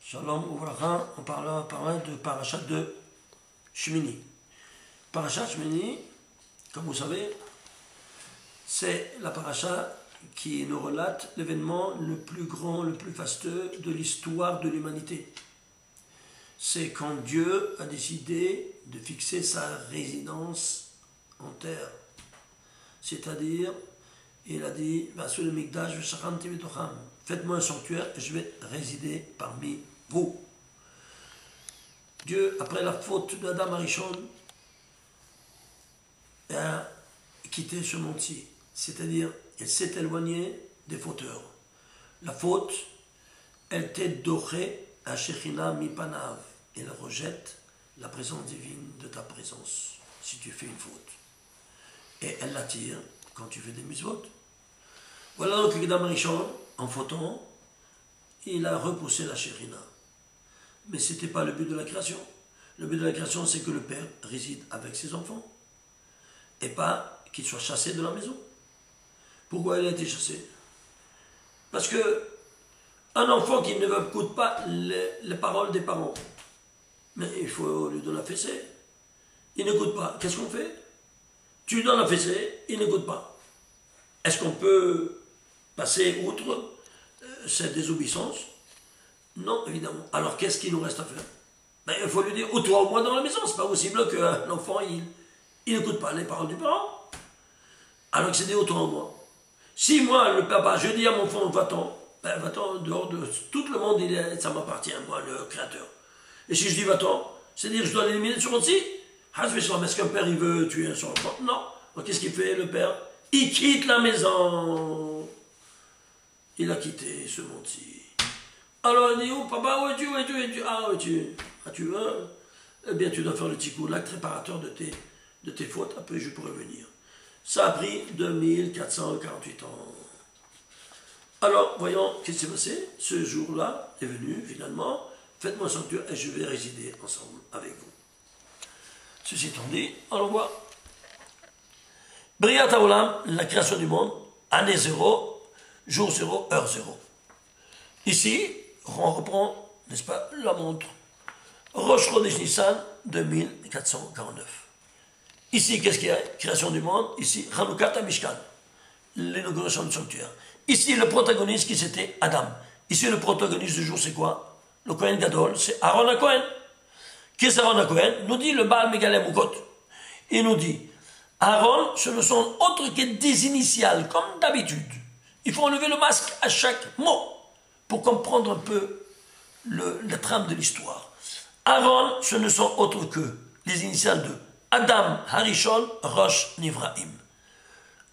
Shalom Ouvracha, on parle de Parashat de Shmini. Parashat Shmini, comme vous savez, c'est la paracha qui nous relate l'événement le plus grand, le plus fastueux de l'histoire de l'humanité. C'est quand Dieu a décidé de fixer sa résidence en terre. C'est-à-dire, il a dit, faites-moi un sanctuaire et je vais résider parmi vous. Dieu, après la faute d'Adam Arishon, a quitté ce monde-ci. C'est-à-dire, il s'est éloigné des fauteurs. La faute, elle t'est dorée à Shechina Mipanav. Elle rejette la présence divine de ta présence, si tu fais une faute. Et elle l'attire quand tu fais des mitzvot. Voilà donc Adam Arishon, en fautant, il a repoussé la Shechina. Mais ce n'était pas le but de la création. Le but de la création, c'est que le père réside avec ses enfants. Et pas qu'il soit chassé de la maison. Pourquoi il a été chassé? Parce que un enfant qui ne écoute pas les paroles des parents, mais il faut lui donner la fessée. Il n'écoute pas. Qu'est-ce qu'on fait? Tu lui donnes la fessée, il n'écoute pas. Est-ce qu'on peut passer outre cette désobéissance? Non, évidemment. Alors qu'est-ce qu'il nous reste à faire? Ben, il faut lui dire, ou toi au moins dans la maison. C'est pas possible qu'un enfant, il n'écoute pas les paroles du parent. Alors que c'est des autant en moi. Si moi, le papa, je dis à mon enfant, va-t'en, ben va-t'en dehors de tout le monde, ça m'appartient, moi, le créateur. Et si je dis va-t'en, c'est-à-dire que je dois l'éliminer de ce monde-ci? Est-ce qu'un père, il veut tuer son enfant? Non. Donc qu'est-ce qu'il fait, le père? Il quitte la maison. Il a quitté ce monde-ci. Alors il dit, oh papa, où es-tu? Ah, où es-tu? Ah, tu veux? Eh bien, tu dois faire le tikkun, l'acte réparateur de tes fautes, après je pourrai venir. Ça a pris 2448 ans. Alors, voyons, qu'est-ce qui s'est passé? Ce jour-là est venu, finalement, faites-moi un sanctuaire et je vais résider ensemble avec vous. Ceci étant dit, on voit. Briat Haolam, la création du monde, année 0, jour 0, heure 0. Ici, on reprend, n'est-ce pas, la montre. Rosh Chodesh Nissan, 2449. Ici, qu'est-ce qu'il y a? Création du monde. Ici, Hanoukat Mishkan, l'inauguration du sanctuaire. Ici, le protagoniste qui c'était Adam. Ici, le protagoniste du jour, c'est quoi? Le Kohen Gadol, c'est Aaron HaKohen. Qui est Aaron HaKohen? Nous dit le Baal Megaleh Mukot. Il nous dit, Aaron, ce ne sont autres que des initiales, comme d'habitude. Il faut enlever le masque à chaque mot pour comprendre un peu la trame de l'histoire. Aaron, ce ne sont autres que les initiales de Adam Harishon Rosh Nivraim.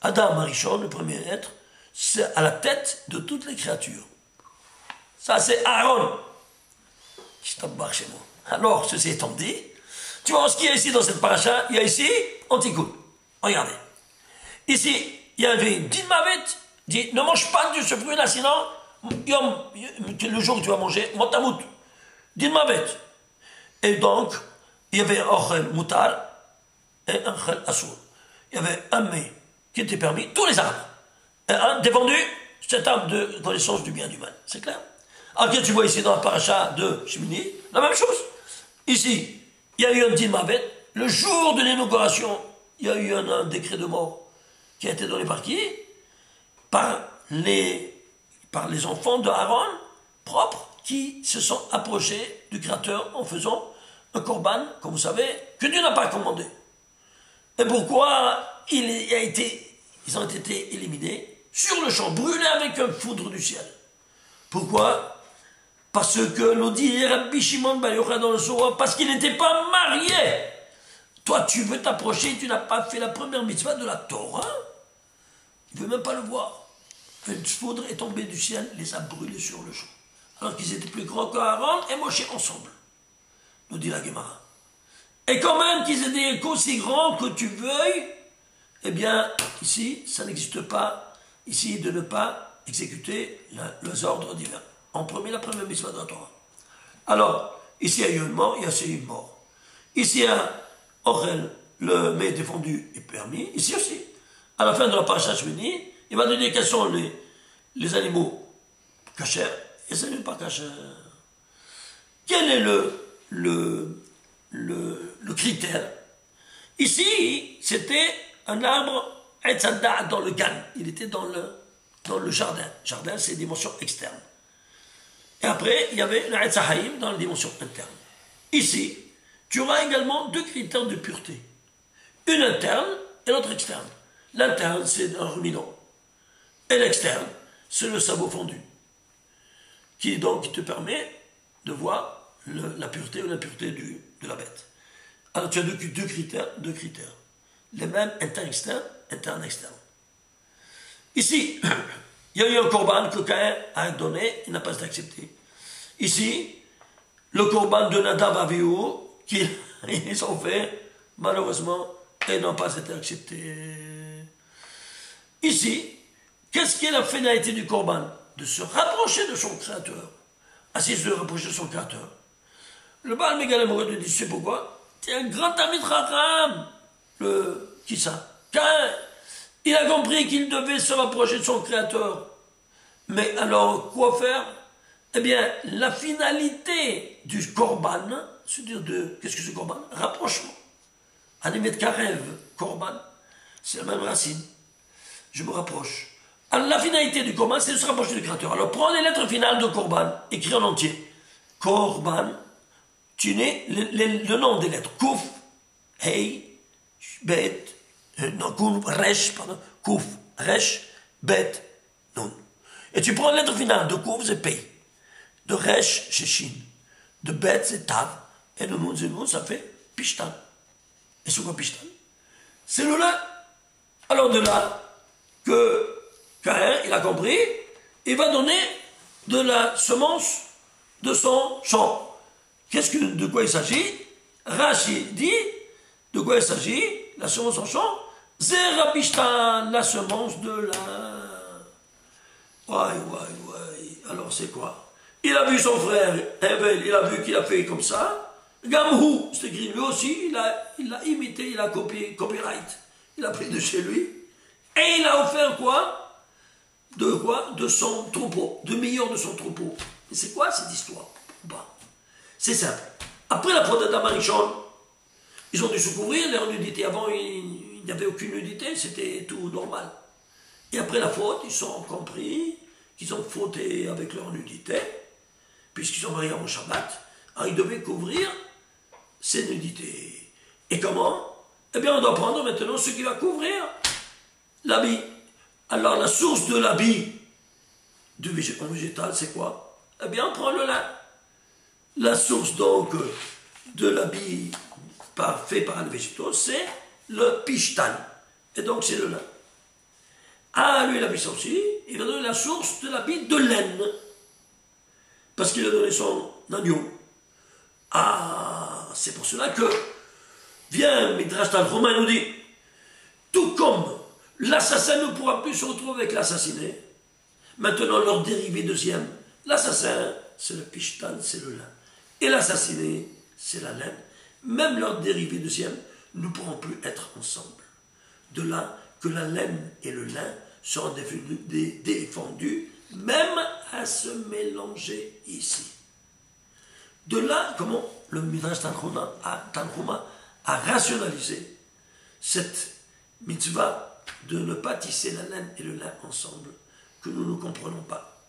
Adam Harishon, le premier être, c'est à la tête de toutes les créatures. Ça, c'est Aaron. Je t'embarque chez moi. Alors, ceci étant dit, tu vois ce qu'il y a ici dans cette paracha? Il y a ici, on t'écoute. Regardez. Ici, il y avait une petite mavette, dit, ne mange pas de ce fruit-là, sinon, le jour où tu vas manger, montamout. Dit mavette. Et donc, il y avait un ochel moutar et un ochel assour. Il y avait un mets qui était permis, tous les arbres. Et un défendu, cet arbre de connaissance du bien et du mal. C'est clair? Alors que tu vois ici dans la paracha de Shemini, la même chose. Ici, il y a eu un petit mavet. Le jour de l'inauguration, il y a eu un décret de mort qui a été donné par qui? Par les enfants de Aaron, propres, qui se sont approchés du Créateur en faisant un korban, comme vous savez, que Dieu n'a pas commandé. Et pourquoi ils ont été éliminés sur le champ, brûlés avec un foudre du ciel? Pourquoi? Parce que nous dit Rabbi Shimon Bar Yochai dans le Zohar, parce qu'il n'était pas marié. Toi, tu veux t'approcher, tu n'as pas fait la première mitzvah de la Torah. Il ne veut même pas le voir. Une foudre est tombée du ciel, les a brûlés sur le champ. Alors qu'ils étaient plus grands qu'Aaron et Moshe ensemble, nous dit la Gemara. Et quand même qu'ils étaient aussi grands que tu veuilles, eh bien, ici, ça n'existe pas, ici, de ne pas exécuter les ordres divins. En premier, la première mitzvah de la Torah. Alors, ici, il y a eu une mort, il y a eu une mort. Ici, il y a Orel, le mets défendu est permis. Ici aussi, à la fin de la paracha Shmini, il va donner quels sont les animaux cachers et les animaux pas cachers. quel est le critère? Ici, c'était un arbre dans le gan. Il était dans le jardin. Jardin, c'est dimension externe. Et après, il y avait le Haïm dans la dimension interne. Ici, tu auras également deux critères de pureté. Une interne et l'autre externe. L'interne, c'est un ruminant. Et l'externe, c'est le sabot fondu. Qui te permet de voir la pureté ou l'impureté de la bête. Alors tu as deux critères. Les mêmes interne-externe, interne-externe. Ici, il y a eu un korban que Caïn a donné, il n'a pas été accepté. Ici, le korban de Nadav Avihu, qu'ils ont fait, malheureusement, et n'ont pas été acceptés. Ici, qu'est-ce qui est la finalité du korban? De se rapprocher de son créateur. Ainsi, se rapprocher de son créateur. Le Baal Megalem lui dit, c'est pourquoi? C'est un grand ami de Chacham. Qui ça? Caïn. Il a compris qu'il devait se rapprocher de son créateur. Mais alors, quoi faire? Eh bien, la finalité du korban, c'est-à-dire qu'est-ce que c'est korban? Rapprochement. Animet karev, korban, c'est la même racine. Je me rapproche. Alors, la finalité du korban, c'est de se rapprocher du créateur. Alors, prends les lettres finales de korban, écrit en entier. Korban, tu mets le nom des lettres. Kouf, Hei, Bet, non, Kouf, Resh, pardon, Kouf, Resh, Bet, non. Et tu prends la lettre finale de Kouf, c'est Pei. De Resh, c'est Shin. De Bet, c'est Tav. Et de Nun, c'est Nun, ça fait Pishtan. Et c'est quoi Pishtan? C'est le lin. Alors de là, que Caïn, il a compris, il va donner de la semence de son champ. De quoi il s'agit? Rashi dit, de quoi il s'agit? La semence en champ? Zerapishtan, la semence de lin. Ouais. Alors c'est quoi? Il a vu son frère, Hevel, il a vu qu'il a fait comme ça. Gamhu, c'est écrit lui aussi, il a imité, il a copié, copyright. Il a pris de chez lui. Et il a offert quoi? De quoi? De son troupeau, de meilleur de son troupeau. Et c'est quoi cette histoire? C'est simple. Après la prod d'Adam Arishon, ils ont dû se couvrir leur nudité. Avant, il n'y avait aucune nudité, c'était tout normal. Et après la faute, ils ont compris qu'ils ont fauté avec leur nudité, puisqu'ils ont marié en Shabbat. Alors ils devaient couvrir ces nudités. Et comment? Eh bien, on doit prendre maintenant ce qui va couvrir l'habit. Alors, la source de l'habit du végétal, c'est quoi? Eh bien, on prend le lin. La source, donc, de l'habit fait par les végétaux, c'est le pishtan. Et donc, c'est le lin. Ah, lui, il a vu ça aussi. Il va donner la source de l'habit de laine. Parce qu'il a donné son agneau. Ah, c'est pour cela que vient Midrash Tanchuma nous dit, tout comme l'assassin ne pourra plus se retrouver avec l'assassiné, maintenant leur dérivé deuxième, l'assassin, c'est le pishtan, c'est le lin. Et l'assassiné, c'est la laine. Même leur dérivé deuxième ne pourront plus être ensemble. De là que la laine et le lin seront défendus, même à se mélanger ici. De là, comment le Midrash Tanchuma a rationalisé cette mitzvah de ne pas tisser la laine et le lin ensemble, que nous ne comprenons pas.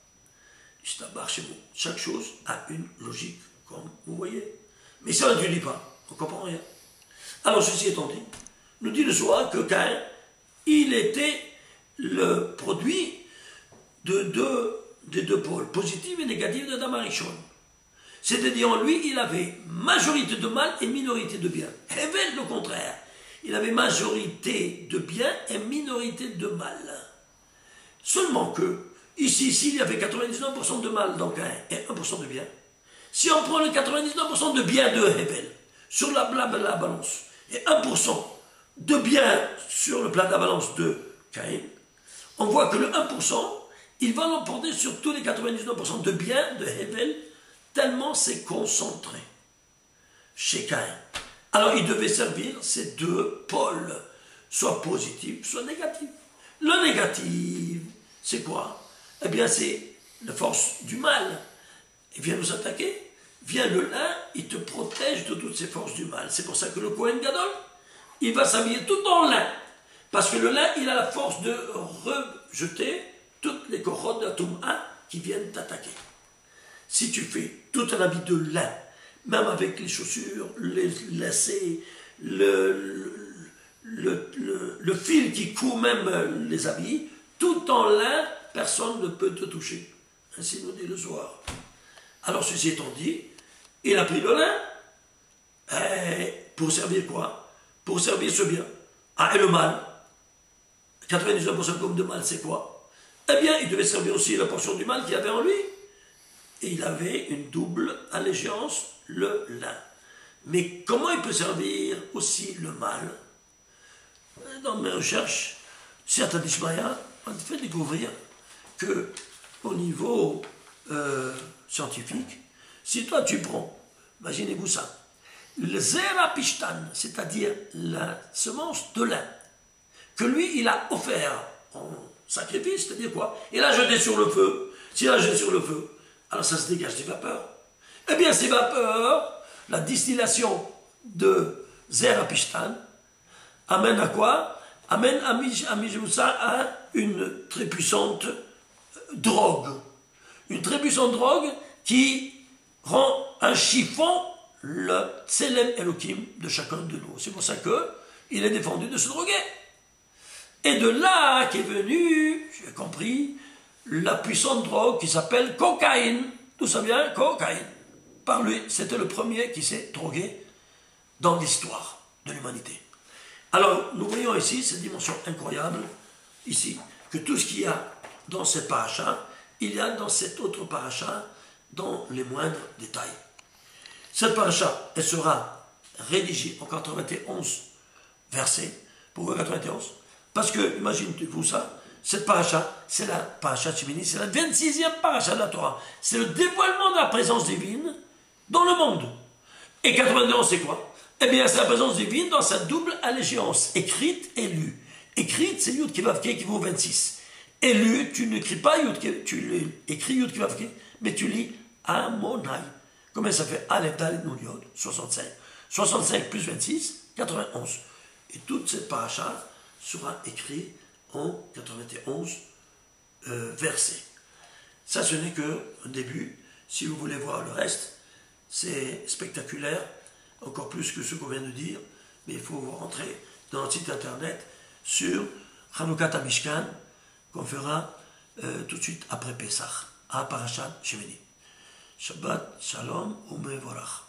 Chaque chose a une logique, comme vous voyez. Mais si on ne dit pas, on ne comprend rien. Alors, ceci étant dit, nous dit le soir que Caïn, il était le produit des deux pôles, positifs et négatifs de Adam Arishon. C'est-à-dire, en lui, il avait majorité de mal et minorité de bien. Hevel, le contraire. Il avait majorité de bien et minorité de mal. Seulement que, ici, s'il y avait 99% de mal dans Caïn et 1% de bien, si on prend le 99% de bien de Hevel sur la balance et 1% de bien sur le plat de la balance de Caïn, on voit que le 1%, il va l'emporter sur tous les 99% de bien de Hevel, tellement c'est concentré chez Caïn. Alors il devait servir ces deux pôles, soit positifs, soit négatifs. Le négatif, c'est quoi? Eh bien c'est la force du mal. Il vient nous attaquer. vient le lin, il te protège de toutes ces forces du mal. C'est pour ça que le Kohen Gadol, il va s'habiller tout en lin. Parce que le lin, il a la force de rejeter toutes les corottes de la Toum'a qui viennent t'attaquer. Si tu fais tout un habit de lin, même avec les chaussures, les lacets, le fil qui coud même les habits, tout en lin, personne ne peut te toucher. Ainsi nous dit le soir. Alors ceci étant dit, il a pris le lin, pour servir quoi? Pour servir ce bien. Ah, et le mal? 99% comme de mal, c'est quoi? Eh bien, il devait servir aussi la portion du mal qu'il y avait en lui. Et il avait une double allégeance, le lin. Mais comment il peut servir aussi le mal? Dans mes recherches, certains Ishmaïa ont fait découvrir que, au niveau scientifique, si toi tu prends, imaginez-vous ça, le Zerapishtan, c'est-à-dire la semence de lin, que lui il a offert en sacrifice, c'est-à-dire quoi? Il a jeté sur le feu. S'il a jeté sur le feu, alors ça se dégage des vapeurs. Eh bien, ces vapeurs, la distillation de Zerapishtan, amène à quoi? Amène à une très puissante drogue. Une très puissante drogue qui rend un chiffon le Tselem Elohim de chacun de nous. C'est pour ça qu'il est défendu de se droguer. Et de là qu'est venue, j'ai compris, la puissante drogue qui s'appelle cocaïne. D'où ça vient? Cocaïne. Par lui, c'était le premier qui s'est drogué dans l'histoire de l'humanité. Alors, nous voyons ici cette dimension incroyable, ici, que tout ce qu'il y a dans cette paracha, il y a dans cette autre paracha, dans les moindres détails. Cette paracha, elle sera rédigée en 91 versets. Pourquoi 91? Parce que, imaginez-vous ça, cette paracha, c'est la paracha Shemini, c'est la 26e paracha de la Torah. C'est le dévoilement de la présence divine dans le monde. Et 91, c'est quoi? Eh bien, c'est la présence divine dans sa double allégeance, écrite et lue. Écrite, c'est Yud Kevavke qui vaut 26. Et lue, tu n'écris pas Yud Kevavke, tu écris Yud Kevavke, mais tu lis Amonai. Combien ça fait? Aleph Dalet Nun Yod, 65. 65 plus 26, 91. Et toute cette paracha sera écrite en 91 versets. Ça, ce n'est qu'un début. Si vous voulez voir le reste, c'est spectaculaire, encore plus que ce qu'on vient de dire, mais il faut rentrer dans notre site internet sur Chanukah Mishkan, qu'on fera tout de suite après Pessah, à Parashat Shemini. Shabbat, Shalom, Umevorach.